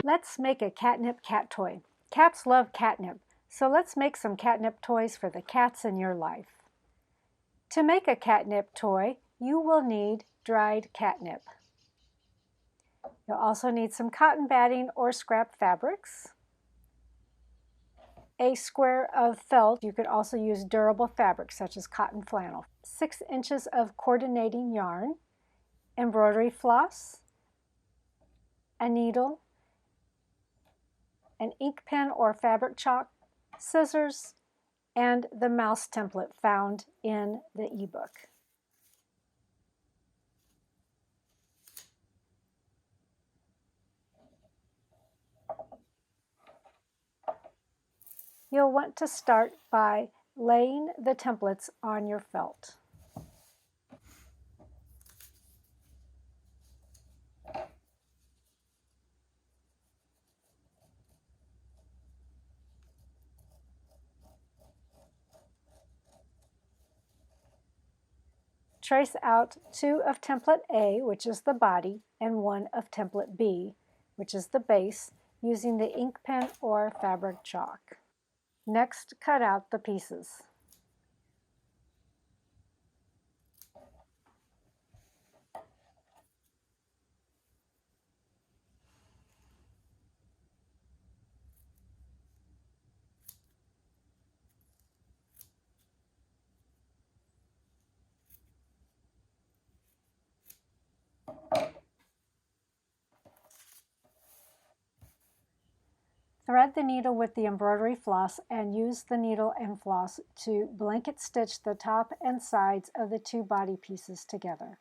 Let's make a catnip cat toy. Cats love catnip, so let's make some catnip toys for the cats in your life. To make a catnip toy, you will need dried catnip. You'll also need some cotton batting or scrap fabrics, a square of felt. You could also use durable fabric such as cotton flannel, 6 inches of coordinating yarn, embroidery floss, a needle, an ink pen or fabric chalk, scissors, and the mouse template found in the ebook. You'll want to start by laying the templates on your felt. Trace out 2 of template A, which is the body, and 1 of template B, which is the base, using the ink pen or fabric chalk. Next, cut out the pieces. Thread the needle with the embroidery floss and use the needle and floss to blanket stitch the top and sides of the 2 body pieces together.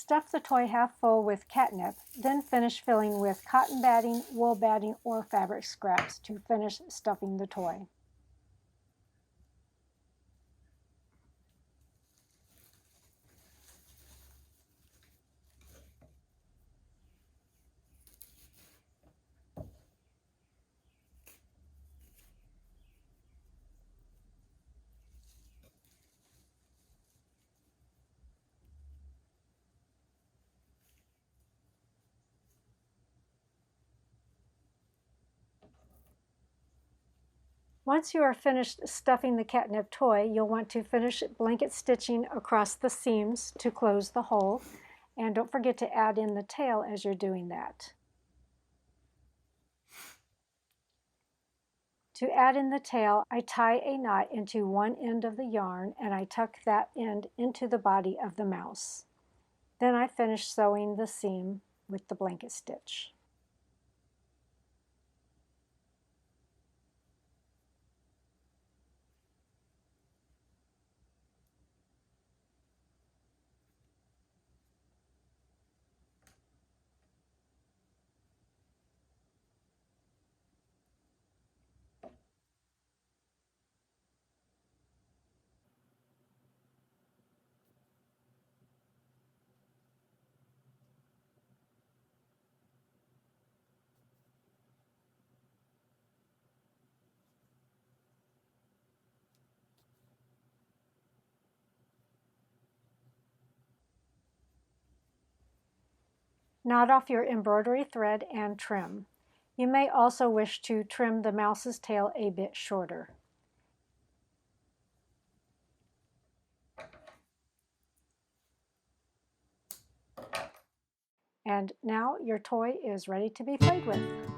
Stuff the toy half full with catnip, then finish filling with cotton batting, wool batting, or fabric scraps to finish stuffing the toy. Once you are finished stuffing the catnip toy, you'll want to finish blanket stitching across the seams to close the hole, and don't forget to add in the tail as you're doing that. To add in the tail, I tie a knot into one end of the yarn and I tuck that end into the body of the mouse. Then I finish sewing the seam with the blanket stitch. Knot off your embroidery thread and trim. You may also wish to trim the mouse's tail a bit shorter. And now your toy is ready to be played with.